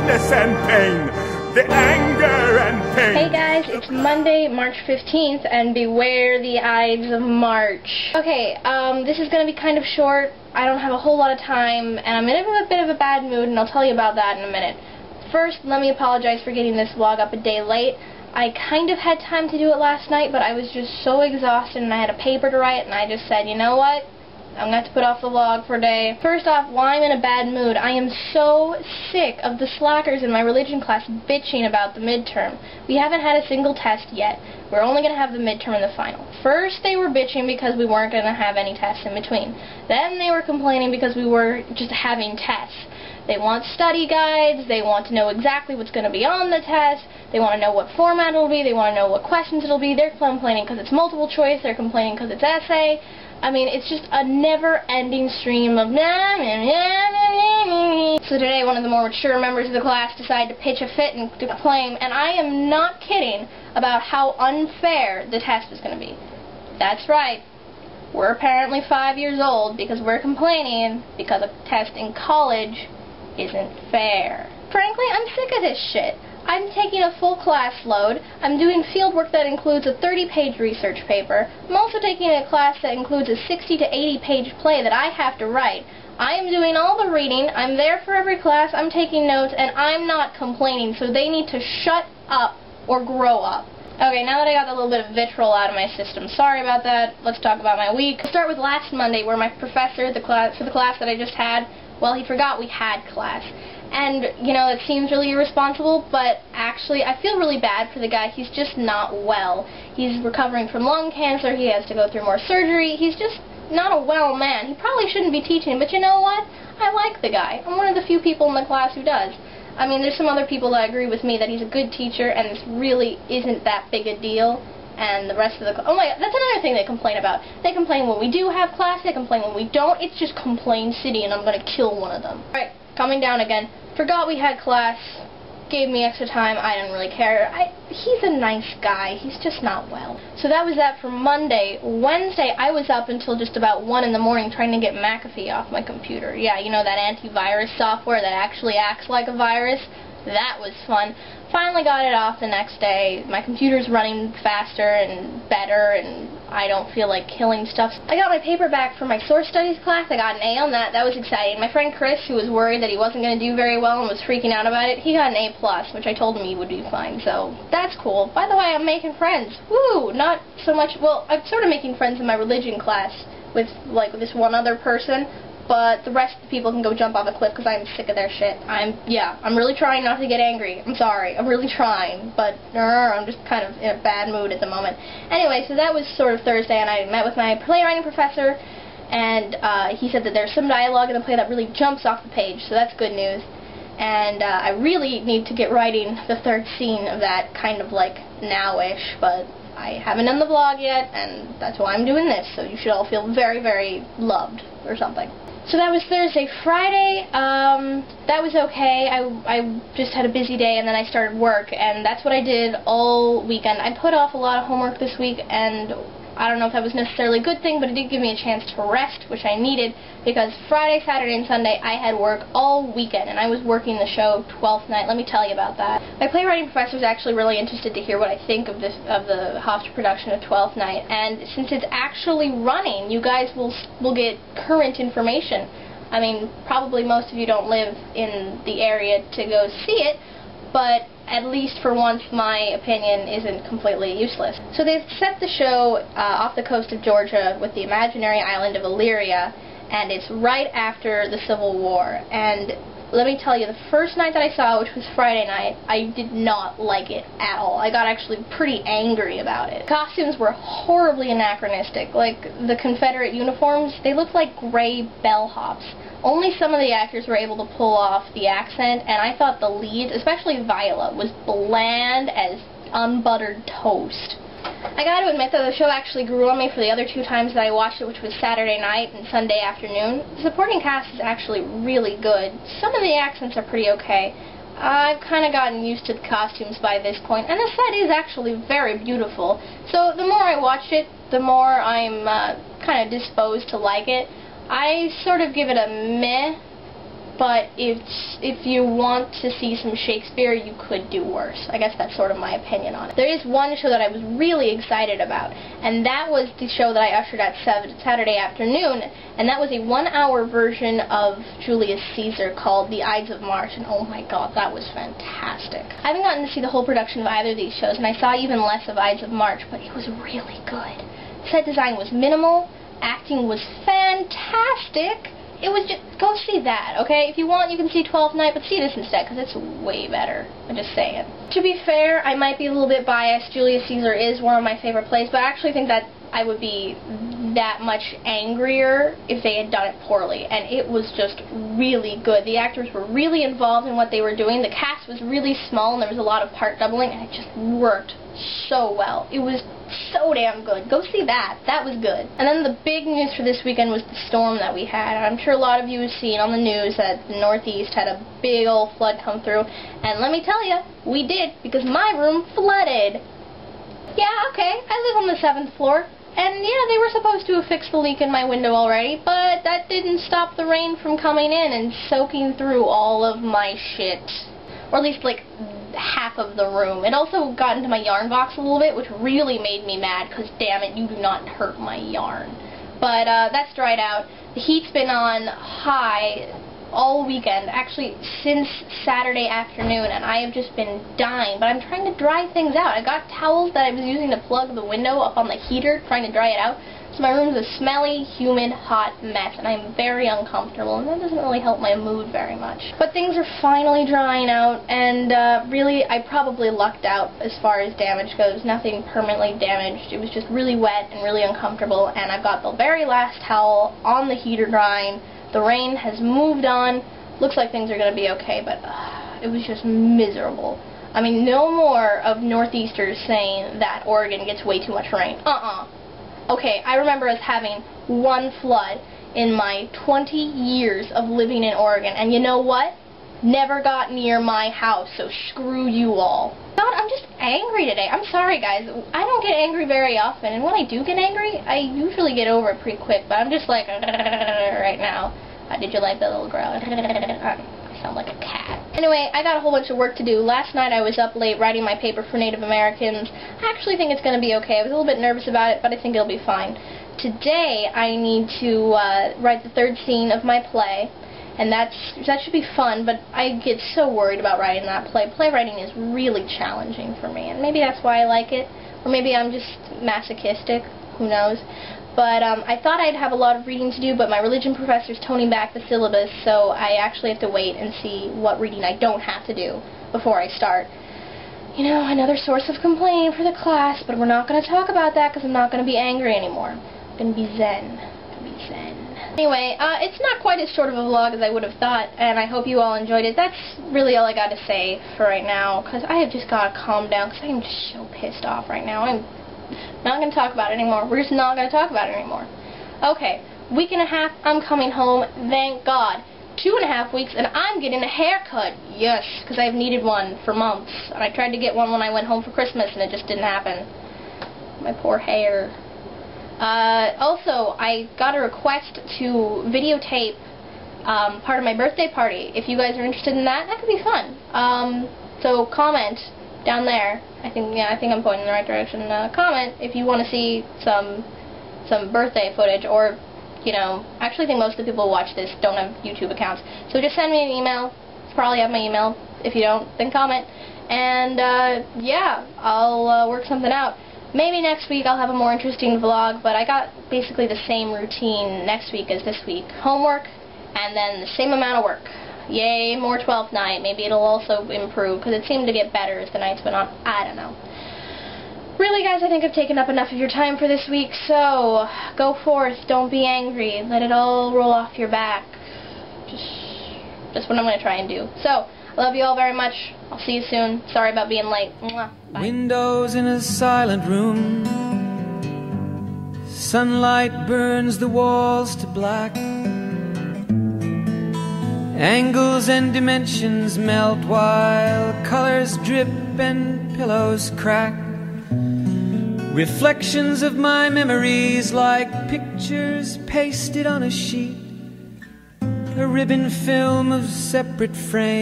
sadness and pain. The anger and pain. Hey guys, it's Monday, March 15th, and beware the Ides of March. Okay, this is going to be kind of short. I don't have a whole lot of time, and I'm in a bit of a bad mood, and I'll tell you about that in a minute. First, let me apologize for getting this vlog up a day late. I kind of had time to do it last night, but I was just so exhausted, and I had a paper to write, and I just said, you know what? I'm going to have to put off the vlog for a day. First off, why I'm in a bad mood. I am so sick of the slackers in my religion class bitching about the midterm. We haven't had a single test yet. We're only going to have the midterm and the final. First, they were bitching because we weren't going to have any tests in between. Then they were complaining because we were just having tests. They want study guides. They want to know exactly what's going to be on the test. They want to know what format it'll be. They want to know what questions it'll be. They're complaining because it's multiple choice. They're complaining because it's essay. I mean, it's just a never-ending stream of So today, one of the more mature members of the class decided to pitch a fit and to complain, and I am not kidding about how unfair the test is going to be. That's right. We're apparently 5 years old because we're complaining because a test in college isn't fair. Frankly, I'm sick of this shit. I'm taking a full class load. I'm doing field work that includes a 30-page research paper. I'm also taking a class that includes a 60 to 80-page play that I have to write. I am doing all the reading. I'm there for every class. I'm taking notes, and I'm not complaining, so they need to shut up or grow up. Okay, now that I got a little bit of vitriol out of my system, sorry about that. Let's talk about my week. I'll start with last Monday, where my professor for the class that I just had, well, he forgot we had class. And, you know, it seems really irresponsible, but actually I feel really bad for the guy. He's just not well. He's recovering from lung cancer. He has to go through more surgery. He's just not a well man. He probably shouldn't be teaching, but you know what? I like the guy. I'm one of the few people in the class who does. I mean, there's some other people that agree with me that he's a good teacher, and this really isn't that big a deal. And the rest of the oh my god, that's another thing they complain about. They complain when we do have class, they complain when we don't. It's just complain city, and I'm going to kill one of them. Alright, coming down again. Forgot we had class, gave me extra time, I didn't really care. He's a nice guy, he's just not well. So that was that for Monday. Wednesday, I was up until just about 1 in the morning trying to get McAfee off my computer. Yeah, you know that antivirus software that actually acts like a virus? That was fun. Finally got it off the next day. My computer's running faster and better, and I don't feel like killing stuff. I got my paper back for my source studies class. I got an A on that. That was exciting. My friend Chris, who was worried that he wasn't going to do very well and was freaking out about it, he got an A+, which I told him he would do fine. So that's cool. By the way, I'm making friends. Woo! Not so much, well, I'm sort of making friends in my religion class with, like, this one other person. But the rest of the people can go jump off a cliff because I'm sick of their shit. I'm really trying not to get angry. I'm sorry. I'm really trying. But I'm just kind of in a bad mood at the moment. Anyway, so that was sort of Thursday, and I met with my playwriting professor, and he said that there's some dialogue in the play that really jumps off the page, so that's good news. And I really need to get writing the third scene of that kind of like now-ish, but I haven't done the vlog yet, and that's why I'm doing this, so you should all feel very, very loved or something. So that was Thursday. Friday, that was okay. I just had a busy day, and then I started work, and that's what I did all weekend. I put off a lot of homework this week, and I don't know if that was necessarily a good thing, but it did give me a chance to rest, which I needed, because Friday, Saturday, and Sunday I had work all weekend, and I was working the show Twelfth Night. Let me tell you about that. My playwriting professor is actually really interested to hear what I think of the Hofstra production of Twelfth Night, and since it's actually running, you guys will get current information. I mean, probably most of you don't live in the area to go see it, but at least for once my opinion isn't completely useless. So they've set the show off the coast of Georgia with the imaginary island of Illyria, and it's right after the Civil War. And let me tell you, the first night that I saw it, which was Friday night, I did not like it at all. I got actually pretty angry about it. Costumes were horribly anachronistic. Like, the Confederate uniforms, they looked like gray bellhops. Only some of the actors were able to pull off the accent, and I thought the lead, especially Viola, was bland as unbuttered toast. I gotta admit that the show actually grew on me for the other 2 times that I watched it, which was Saturday night and Sunday afternoon. The supporting cast is actually really good. Some of the accents are pretty okay. I've kind of gotten used to the costumes by this point, and the set is actually very beautiful. So the more I watch it, the more I'm kind of disposed to like it. I sort of give it a meh but if you want to see some Shakespeare, you could do worse. I guess that's sort of my opinion on it. There is one show that I was really excited about, and that was the show that I ushered at Saturday afternoon, and that was a 1-hour version of Julius Caesar called the Ides of March, and oh my god, that was fantastic. I haven't gotten to see the whole production of either of these shows, and I saw even less of Ides of March, but it was really good. Set design was minimal, acting was fantastic. It was just, go see that, okay? If you want, you can see Twelfth Night, but see this instead, because it's way better. I'm just saying. To be fair, I might be a little bit biased. Julius Caesar is one of my favorite plays, but I actually think that I would be that much angrier if they had done it poorly, and it was just really good. The actors were really involved in what they were doing. The cast was really small, and there was a lot of part doubling, and it just worked so well. It was so damn good. Go see that. That was good. And then the big news for this weekend was the storm that we had. I'm sure a lot of you have seen on the news that the Northeast had a big old flood come through, and let me tell you, we did, because my room flooded. Yeah, okay, I live on the 7th floor. And yeah, they were supposed to have fixed the leak in my window already, but that didn't stop the rain from coming in and soaking through all of my shit. Or at least, like, half of the room. It also got into my yarn box a little bit, which really made me mad, because damn it, you do not hurt my yarn. But that's dried out. The heat's been on high all weekend, actually since Saturday afternoon, and I have just been dying, but I'm trying to dry things out. I got towels that I was using to plug the window up on the heater, trying to dry it out, so my room's a smelly, humid, hot mess, and I'm very uncomfortable, and that doesn't really help my mood very much. But things are finally drying out, and really, I probably lucked out as far as damage goes. Nothing permanently damaged. It was just really wet and really uncomfortable, and I've got the very last towel on the heater drying. The rain has moved on. Looks like things are going to be okay, but it was just miserable. I mean, no more of Northeasters saying that Oregon gets way too much rain. Okay, I remember us having one flood in my 20 years of living in Oregon, and you know what? Never got near my house, so screw you all. God, I'm just angry today. I'm sorry, guys. I don't get angry very often, and when I do get angry, I usually get over it pretty quick, but I'm just like, right now. Did you like that little growl? I sound like a cat. Anyway, I got a whole bunch of work to do. Last night I was up late writing my paper for Native Americans. I actually think it's going to be okay. I was a little bit nervous about it, but I think it'll be fine. Today I need to write the 3rd scene of my play, and that should be fun, but I get so worried about writing that play. Playwriting is really challenging for me, and maybe that's why I like it, or maybe I'm just masochistic, who knows. But I thought I'd have a lot of reading to do, but my religion professor's toning back the syllabus, so I actually have to wait and see what reading I don't have to do before I start. You know, another source of complaint for the class, but we're not going to talk about that because I'm not going to be angry anymore. I'm going to be zen. Anyway, it's not quite as short of a vlog as I would have thought, and I hope you all enjoyed it. That's really all I got to say for right now, because I have just got to calm down, because I am just so pissed off right now. I'm not going to talk about it anymore. We're just not going to talk about it anymore. Okay, week and a half, I'm coming home, thank God. 2.5 weeks, and I'm getting a haircut. Yes, because I've needed one for months. And I tried to get one when I went home for Christmas, and it just didn't happen. My poor hair. Also, I got a request to videotape part of my birthday party. If you guys are interested in that, that could be fun. So comment down there. I think I'm pointing in the right direction. Comment if you want to see some birthday footage, or, you know, I actually think most of the people who watch this don't have YouTube accounts. So just send me an email. You probably have my email. If you don't, then comment. And yeah, I'll work something out. Maybe next week I'll have a more interesting vlog, but I got basically the same routine next week as this week. Homework, and then the same amount of work. Yay, more 12th night. Maybe it'll also improve, because it seemed to get better as the nights went on. I don't know. Really, guys, I think I've taken up enough of your time for this week, so go forth, don't be angry, let it all roll off your back. Just what I'm going to try and do. So, I love you all very much. I'll see you soon. Sorry about being late. Mwah. Bye. Windows in a silent room. Sunlight burns the walls to black. Angles and dimensions melt while colors drip and pillows crack. Reflections of my memories like pictures pasted on a sheet. a ribbon film of separate frames.